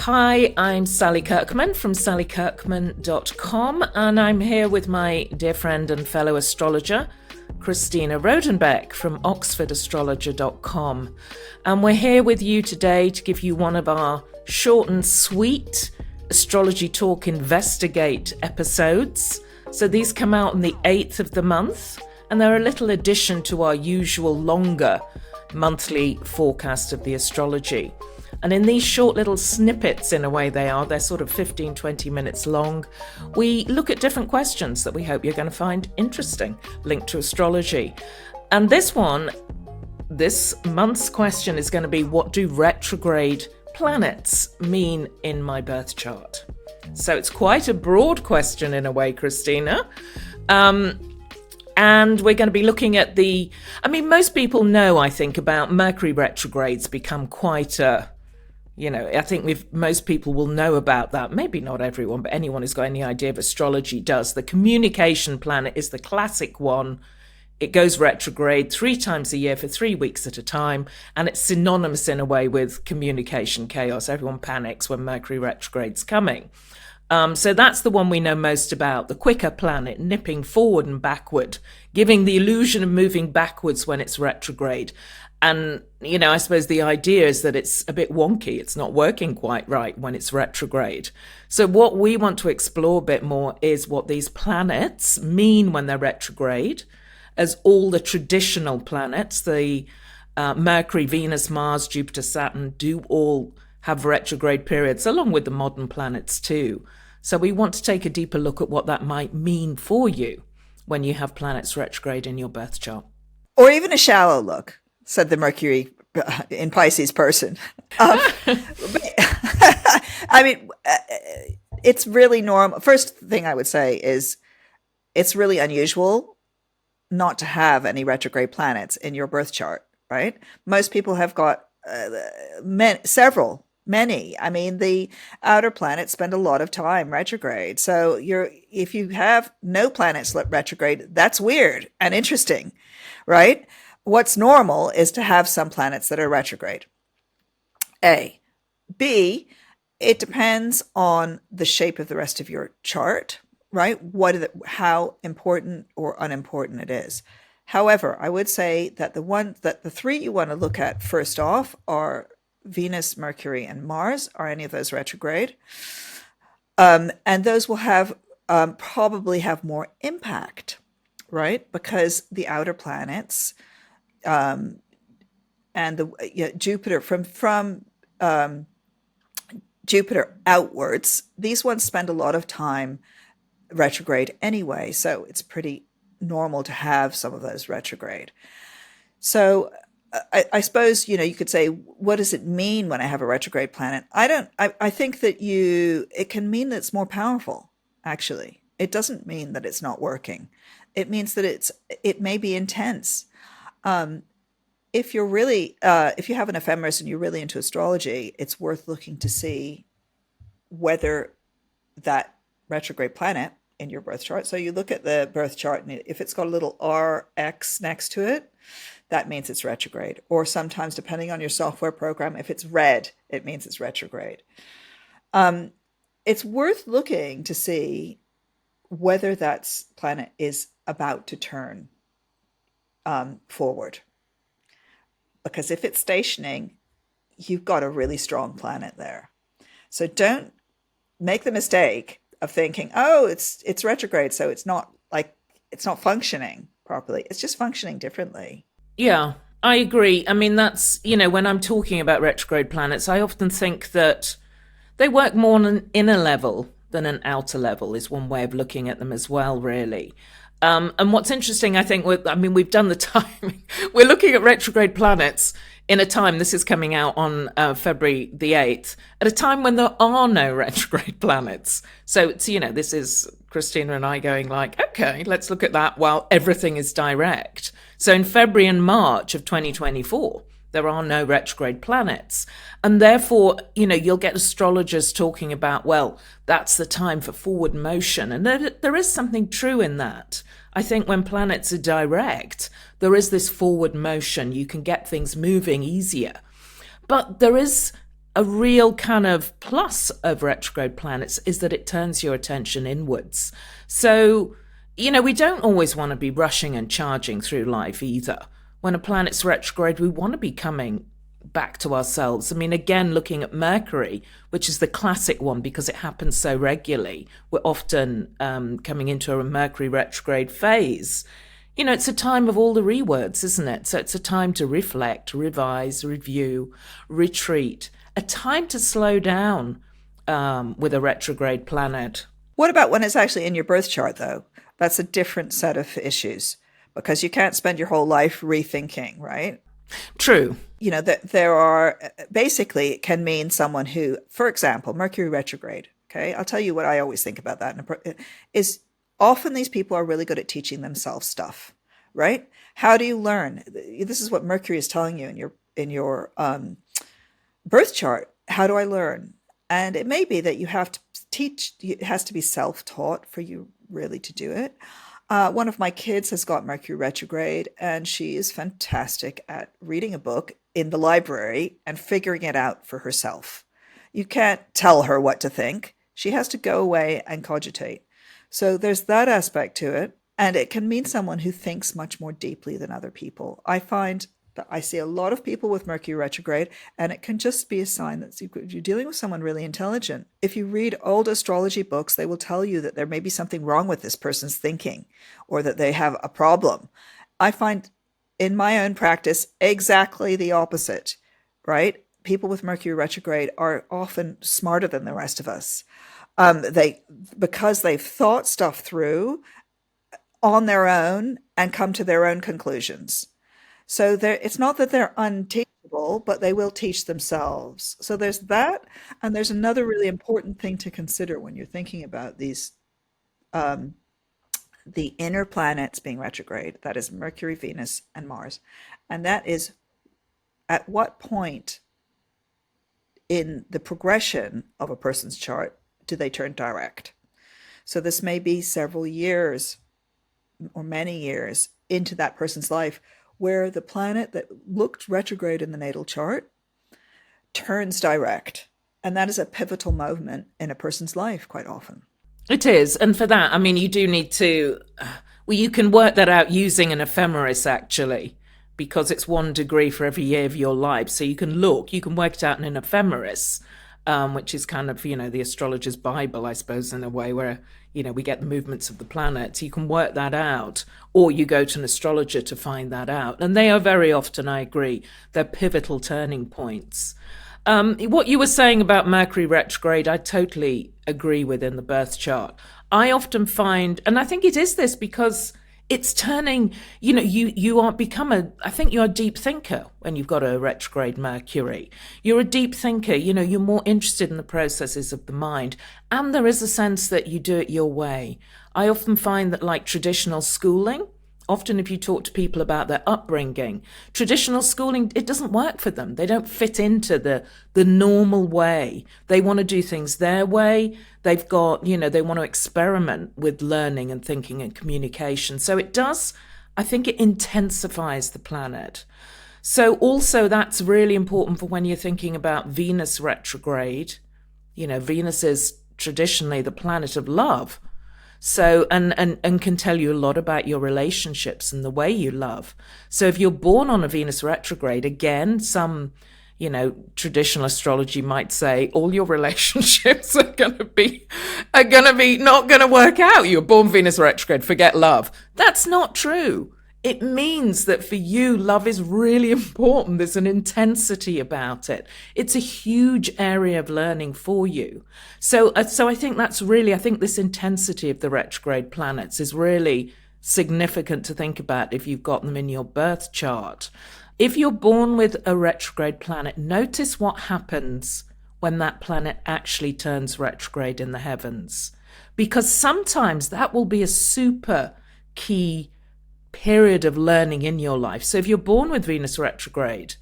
Hi, I'm Sally Kirkman from sallykirkman.com, and I'm here with my dear friend and fellow astrologer, Christina Rodenbeck from oxfordastrologer.com. And we're here with you today to give you one of our short and sweet Astrology Talk Investigate episodes. So these come out on the 8th of the month, and they're a little addition to our usual longer monthly forecast of the astrology. And in these short little snippets, in a way they're sort of 15-20 minutes long, we look at different questions that we hope you're going to find interesting, linked to astrology. And this month's question is going to be, what do retrograde planets mean in my birth chart? So it's quite a broad question in a way, Christina. And we're going to be looking at most people know, I think, about Mercury retrogrades become quite I think most people will know about that. Maybe not everyone, but anyone who's got any idea of astrology does. The communication planet is the classic one. It goes retrograde 3 times a year for 3 weeks at a time, and it's synonymous in a way with communication chaos. Everyone panics when Mercury retrograde's coming. So that's the one we know most about, the quicker planet nipping forward and backward, giving the illusion of moving backwards when it's retrograde. And, I suppose the idea is that it's a bit wonky. It's not working quite right when it's retrograde. So what we want to explore a bit more is what these planets mean when they're retrograde, as all the traditional planets, the Mercury, Venus, Mars, Jupiter, Saturn, do all have retrograde periods, along with the modern planets too. So we want to take a deeper look at what that might mean for you when you have planets retrograde in your birth chart. Or even a shallow look, said the Mercury in Pisces person. It's really normal. First thing I would say is it's really unusual not to have any retrograde planets in your birth chart, right? Most people have got many. I mean, the outer planets spend a lot of time retrograde. So if you have no planets retrograde, that's weird and interesting, right? What's normal is to have some planets that are retrograde. A. B, it depends on the shape of the rest of your chart, right? How important or unimportant it is. However, I would say that the 3 you want to look at first off are Venus, Mercury, and Mars. Are any of those retrograde? And those will probably have more impact, right? Because the outer planets, and Jupiter from Jupiter outwards, these ones spend a lot of time retrograde anyway, so it's pretty normal to have some of those retrograde. So I suppose, you could say, what does it mean when I have a retrograde planet? I think that it can mean that it's more powerful, actually. It doesn't mean that it's not working. It means that it may be intense. If you have an ephemeris and you're really into astrology, it's worth looking to see whether that retrograde planet in your birth chart. So you look at the birth chart, and if it's got a little RX next to it, that means it's retrograde. Or sometimes, depending on your software program, if it's red, it means it's retrograde. It's worth looking to see whether that planet is about to turn forward. Because if it's stationing, you've got a really strong planet there. So don't make the mistake of thinking, oh, it's retrograde, so it's not functioning properly. It's just functioning differently. Yeah, I agree. I mean, that's, when I'm talking about retrograde planets, I often think that they work more on an inner level than an outer level is one way of looking at them as well, really. And what's interesting, I think, we've done the timing. We're looking at retrograde planets in a time, this is coming out on February the 8th, at a time when there are no retrograde planets. So it's, this is Christina and I going like, okay, let's look at that while everything is direct. So in February and March of 2024, there are no retrograde planets. And therefore, you'll get astrologers talking about, well, that's the time for forward motion. And there is something true in that. I think when planets are direct, there is this forward motion. You can get things moving easier. But there is a real kind of plus of retrograde planets is that it turns your attention inwards. So, we don't always want to be rushing and charging through life either. When a planet's retrograde, we want to be coming back to ourselves. I mean, again, looking at Mercury, which is the classic one because it happens so regularly, we're often coming into a Mercury retrograde phase. It's a time of all the rewords, isn't it? So it's a time to reflect, revise, review, retreat, a time to slow down with a retrograde planet. What about when it's actually in your birth chart, though? That's a different set of issues because you can't spend your whole life rethinking, right? True. There are basically, it can mean someone who, for example, Mercury retrograde. Okay, I'll tell you what I always think about that is often these people are really good at teaching themselves stuff, right? How do you learn? This is what Mercury is telling you in your birth chart. How do I learn? And it may be that you have to teach. It has to be self-taught for you really to do it. One of my kids has got Mercury retrograde, and she is fantastic at reading a book in the library and figuring it out for herself. You can't tell her what to think. She has to go away and cogitate. So there's that aspect to it. And it can mean someone who thinks much more deeply than other people. I find that I see a lot of people with Mercury retrograde, and it can just be a sign that you're dealing with someone really intelligent. If you read old astrology books, they will tell you that there may be something wrong with this person's thinking or that they have a problem. I find in my own practice exactly the opposite, right? People with Mercury retrograde are often smarter than the rest of us. Because they've thought stuff through on their own and come to their own conclusions. So it's not that they're unteachable, but they will teach themselves. So there's that. And there's another really important thing to consider when you're thinking about these, the inner planets being retrograde. That is Mercury, Venus, and Mars. And that is at what point in the progression of a person's chart do they turn direct? So this may be several years or many years into that person's life where the planet that looked retrograde in the natal chart turns direct. And that is a pivotal moment in a person's life quite often. It is. And for that, I mean, you do need to, you can work that out using an ephemeris, actually, because it's 1 degree for every year of your life. So you can work it out in an ephemeris, which is kind of, the astrologer's Bible, I suppose, in a way where, we get the movements of the planets. You can work that out, or you go to an astrologer to find that out. And they are very often, I agree, they're pivotal turning points. What you were saying about Mercury retrograde, I totally agree with in the birth chart. I often find, and I think it is this because it's turning, I think you're a deep thinker when you've got a retrograde Mercury. You're a deep thinker, you're more interested in the processes of the mind. And there is a sense that you do it your way. I often find that like traditional schooling, often if you talk to people about their upbringing, traditional schooling, it doesn't work for them. They don't fit into the normal way. They want to do things their way. They've got, they want to experiment with learning and thinking and communication. So it does, I think it intensifies the planet. So also that's really important for when you're thinking about Venus retrograde. Venus is traditionally the planet of love. So, and can tell you a lot about your relationships and the way you love. So if you're born on a Venus retrograde, again, some, traditional astrology might say all your relationships are going to be not going to work out. You're born Venus retrograde, forget love. That's not true. It means that for you, love is really important. There's an intensity about it. It's a huge area of learning for you. So I think I think this intensity of the retrograde planets is really significant to think about if you've got them in your birth chart. If you're born with a retrograde planet, notice what happens when that planet actually turns retrograde in the heavens. Because sometimes that will be a super key period of learning in your life. So if you're born with Venus retrograde,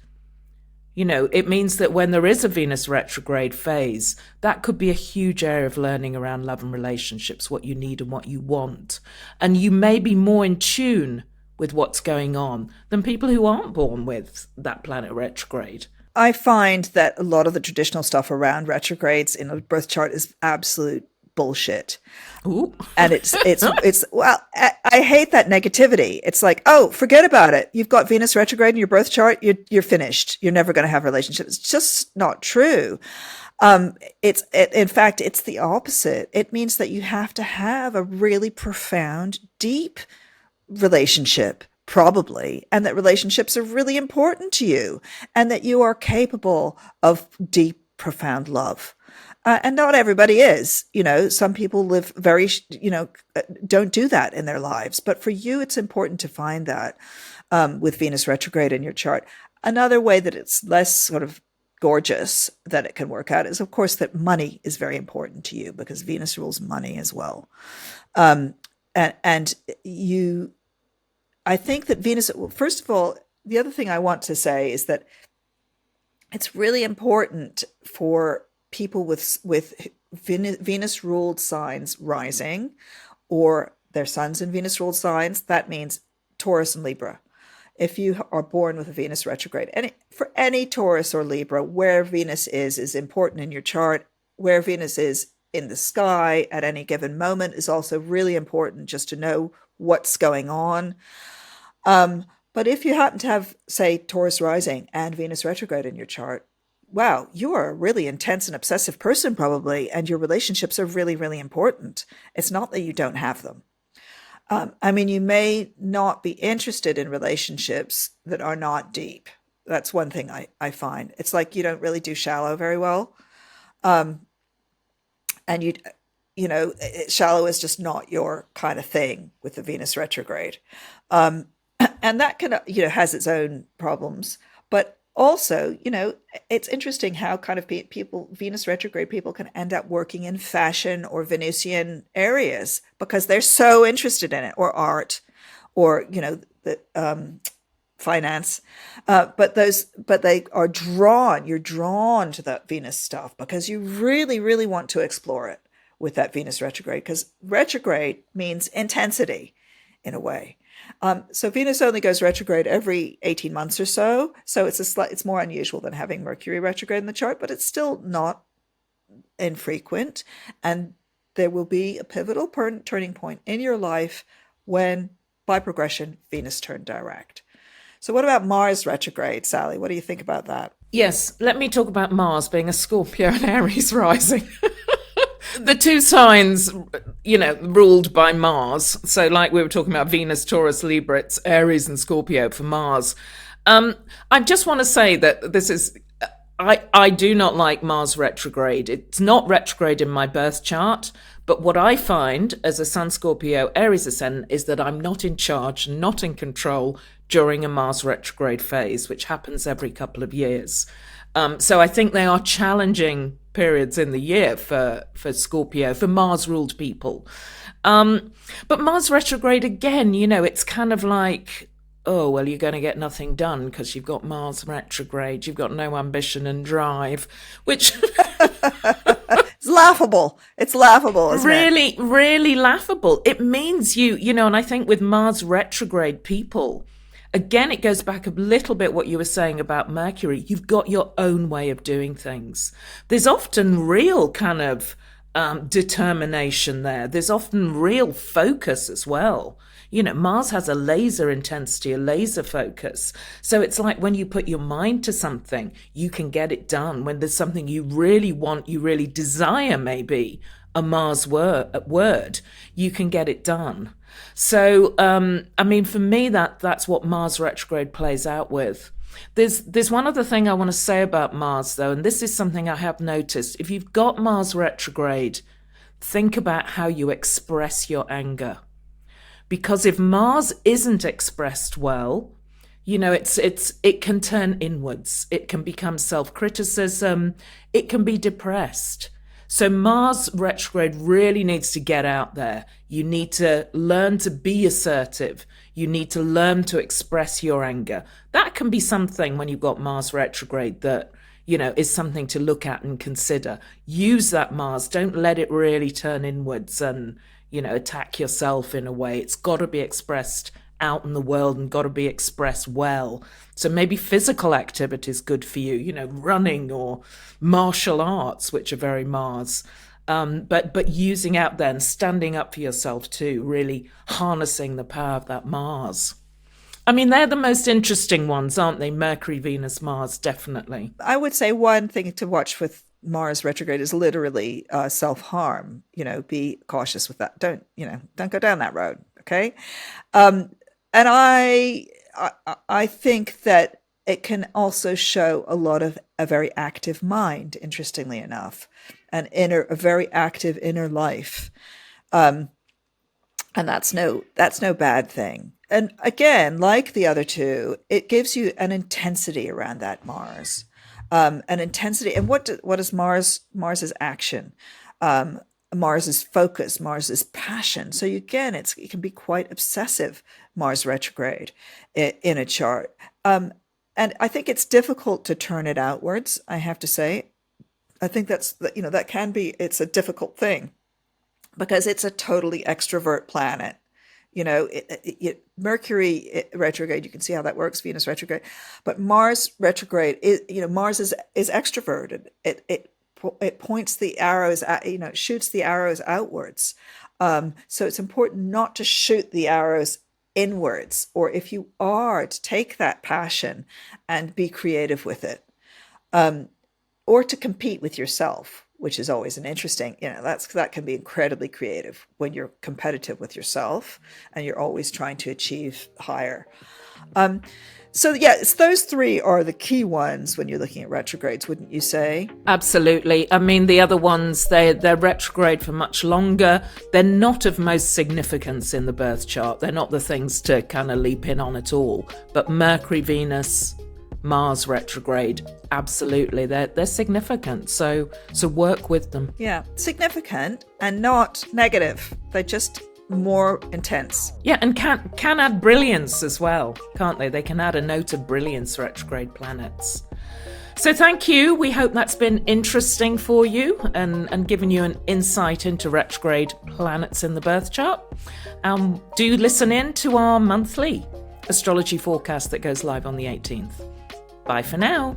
it means that when there is a Venus retrograde phase, that could be a huge area of learning around love and relationships, what you need and what you want. And you may be more in tune with what's going on than people who aren't born with that planet retrograde. I find that a lot of the traditional stuff around retrogrades in a birth chart is absolute bullshit. Ooh. And it's well, I hate that negativity. It's like, oh, forget about it. You've got Venus retrograde in your birth chart. You're finished. You're never going to have relationships. It's just not true. In fact, it's the opposite. It means that you have to have a really profound, deep relationship, probably, and that relationships are really important to you, and that you are capable of deep, profound love. And not everybody is, some people live very, don't do that in their lives. But for you, it's important to find that with Venus retrograde in your chart. Another way that it's less sort of gorgeous that it can work out is, of course, that money is very important to you because Venus rules money as well. And I think that Venus, well, first of all, the other thing I want to say is that it's really important for people with Venus ruled signs rising, or their suns in Venus ruled signs. That means Taurus and Libra. If you are born with a Venus retrograde, for any Taurus or Libra, where Venus is important in your chart. Where Venus is in the sky at any given moment is also really important, just to know what's going on. But if you happen to have, say, Taurus rising and Venus retrograde in your chart, wow, you are a really intense and obsessive person probably, and your relationships are really, really important. It's not that you don't have them. You may not be interested in relationships that are not deep. That's one thing I find. It's like you don't really do shallow very well. And shallow is just not your kind of thing with the Venus retrograde. And that can, has its own problems. But also, it's interesting how kind of people, Venus retrograde people, can end up working in fashion or Venusian areas because they're so interested in it, or art, or, finance. But they are you're drawn to that Venus stuff because you really, really want to explore it with that Venus retrograde, because retrograde means intensity in a way. So Venus only goes retrograde every 18 months or so. So it's more unusual than having Mercury retrograde in the chart, but it's still not infrequent. And there will be a pivotal turning point in your life when, by progression, Venus turned direct. So what about Mars retrograde, Sally? What do you think about that? Yes, let me talk about Mars being a Scorpio and Aries rising. The two signs, ruled by Mars. So like we were talking about Venus, Taurus, Libra, it's Aries and Scorpio for Mars. I just want to say that this is, I do not like Mars retrograde. It's not retrograde in my birth chart. But what I find as a Sun Scorpio Aries ascendant is that I'm not in charge, not in control during a Mars retrograde phase, which happens every couple of years. So I think they are challenging periods in the year for Scorpio, for Mars-ruled people. But Mars retrograde, again, it's kind of like, oh, well, you're going to get nothing done because you've got Mars retrograde. You've got no ambition and drive, which... It's laughable. It's laughable, isn't it? Really laughable. It means and I think with Mars retrograde people... Again, it goes back a little bit what you were saying about Mercury. You've got your own way of doing things. There's often real kind of determination there. There's often real focus as well. Mars has a laser intensity, a laser focus. So it's like when you put your mind to something, you can get it done. When there's something you really want, you really desire, maybe a Mars word, you can get it done. So, for me, that's what Mars retrograde plays out with. There's one other thing I want to say about Mars, though, and this is something I have noticed. If you've got Mars retrograde, think about how you express your anger. Because if Mars isn't expressed well, it can turn inwards. It can become self-criticism. It can be depressed. So Mars retrograde really needs to get out there. You need to learn to be assertive. You need to learn to express your anger. That can be something when you've got Mars retrograde that, is something to look at and consider. Use that Mars. Don't let it really turn inwards and, attack yourself in a way. It's got to be expressed out in the world and got to be expressed well. So maybe physical activity is good for you, running or martial arts, which are very Mars. But using out there and standing up for yourself too, really harnessing the power of that Mars. I mean, they're the most interesting ones, aren't they? Mercury, Venus, Mars, definitely. I would say one thing to watch with Mars retrograde is literally self-harm. Be cautious with that. Don't go down that road. Okay. And I think that it can also show a lot of a very active mind, interestingly enough, a very active inner life. And that's no bad thing. And again, like the other two, it gives you an intensity around that Mars, an intensity. And what is Mars? Mars is action. Mars is focus. Mars is passion. So again, it can be quite obsessive, Mars retrograde in a chart. And I think it's difficult to turn it outwards, I have to say. I think it's a difficult thing because it's a totally extrovert planet. Mercury retrograde, you can see how that works, Venus retrograde, but Mars retrograde is, Mars is extroverted. It points the arrows at, it shoots the arrows outwards. So it's important not to shoot the arrows inwards, or if you are, to take that passion and be creative with it, or to compete with yourself, which is always an interesting, that can be incredibly creative when you're competitive with yourself and you're always trying to achieve higher. So yeah, it's those three are the key ones when you're looking at retrogrades, wouldn't you say? Absolutely. I mean, the other ones, they're retrograde for much longer. They're not of most significance in the birth chart. They're not the things to kind of leap in on at all. But Mercury, Venus, Mars retrograde, absolutely, they're significant. So work with them. Yeah, significant and not negative. They're just more intense. Yeah, and can add brilliance as well, can't they? They can add a note of brilliance, retrograde planets. So thank you. We hope that's been interesting for you and given you an insight into retrograde planets in the birth chart. Do listen in to our monthly astrology forecast that goes live on the 18th. Bye for now.